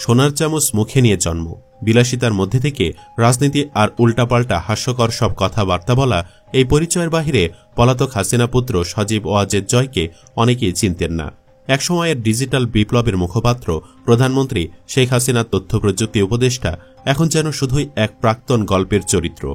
সোনার চামচ মুখে নিয়ে জন্ম, বিলাসিতার মধ্যে থেকে রাজনীতি আর উল্টাপাল্টা হাস্যকর সব কথাবার্তা বলা এই পরিচয়ের বাহিরে পলাতক হাসিনা পুত্র সজীব ওয়াজেদ জয়কে অনেকেই চিনতেন না। একসময়ের ডিজিটাল বিপ্লবের মুখপাত্র প্রধানমন্ত্রী শেখ হাসিনার তথ্য প্রযুক্তি উপদেষ্টা এখন যেন শুধুই এক প্রাক্তন গল্পের চরিত্র।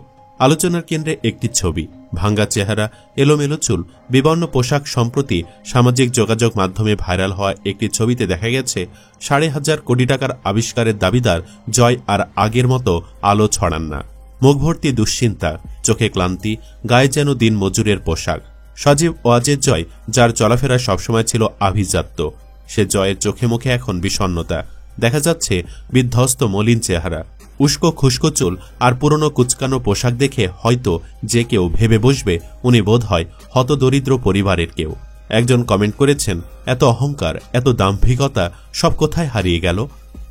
আলোচনার কেন্দ্রে একটি ছবি, ভাঙ্গা চেহারা, এলোমেলো চুল, বিবর্ণ পোশাক। সম্প্রতি সামাজিক যোগাযোগ মাধ্যমে ভাইরাল হওয়া একটি ছবিতে দেখা গেছে ১,৫০০ কোটি টাকার আবিষ্কারের দাবিদার জয় আর আগের মতো আলো ছড়ান না। মুখ ভর্তি দুশ্চিন্তা, চোখে ক্লান্তি, গায়ে যেন দিন মজুরের পোশাক। সজীব ওয়াজেদ জয়, যার চলাফেরা সবসময় ছিল আভিজাত্য, সে জয়ের চোখে মুখে এখন বিষণ্ণতা। দেখা যাচ্ছে বিধ্বস্ত মলিন চেহারা, উস্কো খুস্কো চুল আর পুরনো কুচকানো পোশাক দেখে হয়তো যে কেউ ভেবে বসবে উনি বোধ হয় হতদরিদ্র পরিবারের কেউ। একজন কমেন্ট করেছেন, এত অহংকার, এত দাম্ভিকতা সব কোথায় হারিয়ে গেল?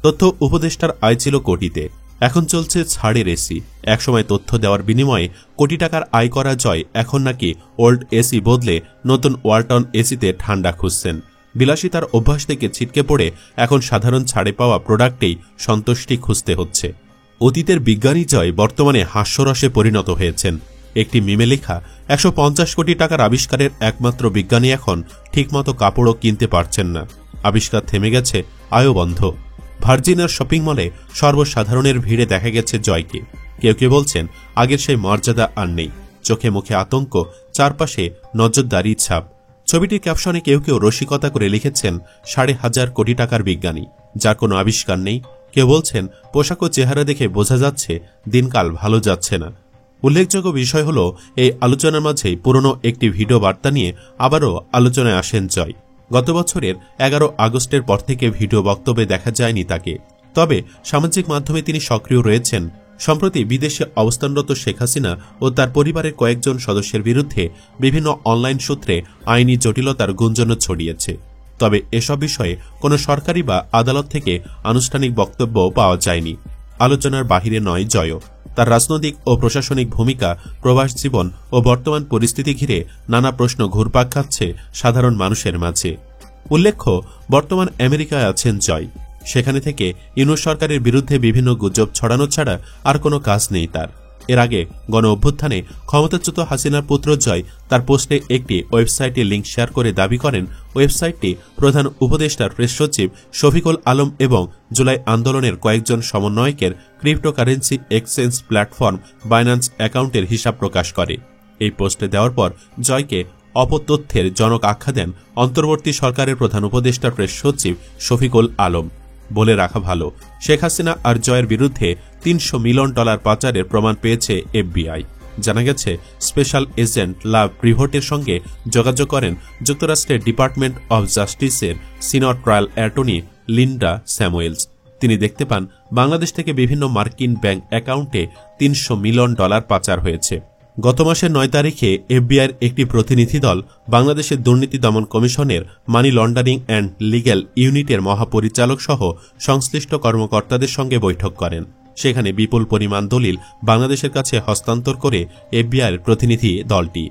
তথ্য উপদেষ্টার আয় ছিল কোটিতে, এখন চলছে ছাড়ের এসি। একসময় তথ্য দেওয়ার বিনিময়ে কোটি টাকার আয় করা জয় এখন নাকি ওল্ড এসি বদলে নতুন ওয়ালটন এসিতে ঠান্ডা খুঁজছেন। বিলাসিতার অভ্যাস থেকে ছিটকে পড়ে এখন সাধারণ ছাড়ে পাওয়া প্রোডাক্টেই সন্তুষ্টি খুঁজতে হচ্ছে। অতীতের বিজ্ঞানী জয় বর্তমানে হাস্যরসে পরিণত হয়েছেন। একটি মিমে লেখা ১৫০ কোটি টাকার আবিষ্কারের একমাত্র বিজ্ঞানী এখন ঠিকমতো কাপড়ও কিনতে পারছেন না। আবিষ্কার থেমে গেছে, আয়ও বন্ধ। ভার্জিনার শপিং মলে সর্বসাধারণের ভিড়ে দেখা গেছে জয়কে। কেউ কেউ বলছেন আগের সেই মর্যাদা আর নেই, চোখে মুখে আতঙ্ক, চারপাশে নজরদারির ছাপ। ছবিটির ক্যাপশনে কেউ কেউ রসিকতা করে লিখেছেন ১,৫০০ কোটি টাকার বিজ্ঞানী, যার কোনো আবিষ্কার নেই। কেউ বলছেন পোশাক ও চেহারা দেখে বোঝা যাচ্ছে দিনকাল ভালো যাচ্ছে না। উল্লেখযোগ্য বিষয় হল এই আলোচনার মাঝেই পুরনো একটি ভিডিও বার্তা নিয়ে আবারও আলোচনায় আসেন জয়। গত বছরের ১১ আগস্টের পর থেকে ভিডিও বক্তব্যে দেখা যায়নি তাকে, তবে সামাজিক মাধ্যমে তিনি সক্রিয় রয়েছেন। সম্প্রতি বিদেশে অবস্থানরত শেখ হাসিনা ও তার পরিবারের কয়েকজন সদস্যের বিরুদ্ধে বিভিন্ন অনলাইন সূত্রে আইনি জটিলতার গুঞ্জনও ছড়িয়েছে। তবে এসব বিষয়ে কোনো সরকারি বা আদালত থেকে আনুষ্ঠানিক বক্তব্য পাওয়া যায়নি। আলোচনার বাহিরে নয় জয়ও। তার রাজনৈতিক ও প্রশাসনিক ভূমিকা, প্রবাস জীবন ও বর্তমান পরিস্থিতি ঘিরে নানা প্রশ্ন ঘুরপাক খাচ্ছে সাধারণ মানুষের মাঝে। উল্লেখ্য, বর্তমান আমেরিকায় আছেন জয়। সেখানে থেকে ইউনূস সরকারের বিরুদ্ধে বিভিন্ন গুজব ছড়ানো ছাড়া আর কোনো কাজ নেই তার। এর আগে গণ অভ্যুত্থানে ক্ষমতাচ্যুত হাসিনার পুত্র জয় তার পোস্টে একটি ওয়েবসাইটের লিঙ্ক শেয়ার করে দাবি করেন ওয়েবসাইটটি প্রধান উপদেষ্টার প্রেস সচিব শফিকুল আলম এবং জুলাই আন্দোলনের কয়েকজন সমন্বয়কের ক্রিপ্টোকারেন্সি এক্সচেঞ্জ প্ল্যাটফর্ম বাইন্যান্স অ্যাকাউন্টের হিসাব প্রকাশ করে। এই পোস্টে দেওয়ার পর জয়কে অপতথ্যের জনক আখ্যা দেন অন্তর্বর্তী সরকারের প্রধান উপদেষ্টার প্রেস সচিব শফিকুল আলম। বলে রাখা ভালো, শেখ হাসিনা আর জয়ের বিরুদ্ধে $300 মিলিয়ন পাচারের প্রমাণ পেয়েছে এফবিআই। জানা গেছে স্পেশাল এজেন্ট লাভ প্রিভোটের সঙ্গে যোগাযোগ করেন যুক্তরাষ্ট্রের ডিপার্টমেন্ট অব জাস্টিসের senior trial attorney Linda Samuels. তিনি দেখতে পান বাংলাদেশ থেকে বিভিন্ন মার্কিন ব্যাংক অ্যাকাউন্টে $300 মিলিয়ন পাচার হয়েছে। গত মাসের 9 তারিখে এফবিআইয়ের একটি প্রতিনিধি দল বাংলাদেশের দুর্নীতি দমন কমিশনের মানি লন্ডারিং অ্যান্ড লিগ্যাল ইউনিটের মহাপরিচালক সহ সংশ্লিষ্ট কর্মকর্তাদের সঙ্গে বৈঠক করেন। সেখানে বিপুল পরিমাণ দলিল বাংলাদেশের কাছে হস্তান্তর করে এফবিআইয়ের প্রতিনিধি দলটি।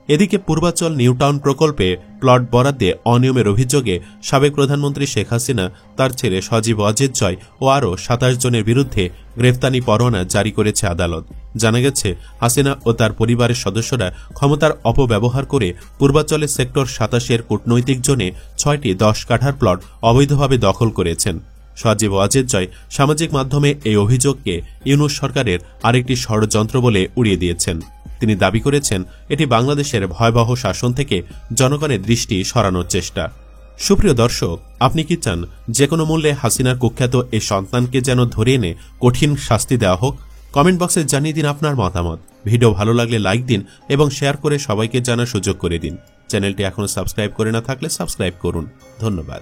এদিকে পূর্বাচল নিউটাউন প্রকল্পে প্লট বরাদ্দে অনিয়মের অভিযোগে সাবেক প্রধানমন্ত্রী শেখ হাসিনা, তার ছেলে সজীব ওয়াজেদ জয় ও আরও 27 জনের বিরুদ্ধে গ্রেফতারি পরোয়ানা জারি করেছে আদালত। জানা গেছে হাসিনা ও তার পরিবারের সদস্যরা ক্ষমতার অপব্যবহার করে পূর্বাচলের সেক্টর 27-এর কূটনৈতিক জোনে 6টি 10 কাঠার প্লট অবৈধভাবে দখল করেছেন। সজীব ওয়াজেদ জয় সামাজিক মাধ্যমে এই অভিযোগকে ইউনূস সরকারের আরেকটি ষড়যন্ত্র বলে উড়িয়ে দিয়েছেন। তিনি দাবি করেছেন এটি বাংলাদেশের ভয়াবহ শাসন থেকে জনগণের দৃষ্টি সরানোর চেষ্টা। সুপ্রিয় দর্শক, আপনি কি চান যে কোনো মূল্যে হাসিনার কুখ্যাত এই সন্তানকে যেন ধরে এনে কঠিন শাস্তি দেওয়া হোক? কমেন্ট বক্সে জানিয়ে দিন আপনার মতামত। ভিডিও ভালো লাগলে লাইক দিন এবং শেয়ার করে সবাইকে জানার সুযোগ করে দিন। চ্যানেলটি এখনো সাবস্ক্রাইব করে না থাকলে সাবস্ক্রাইব করুন। ধন্যবাদ।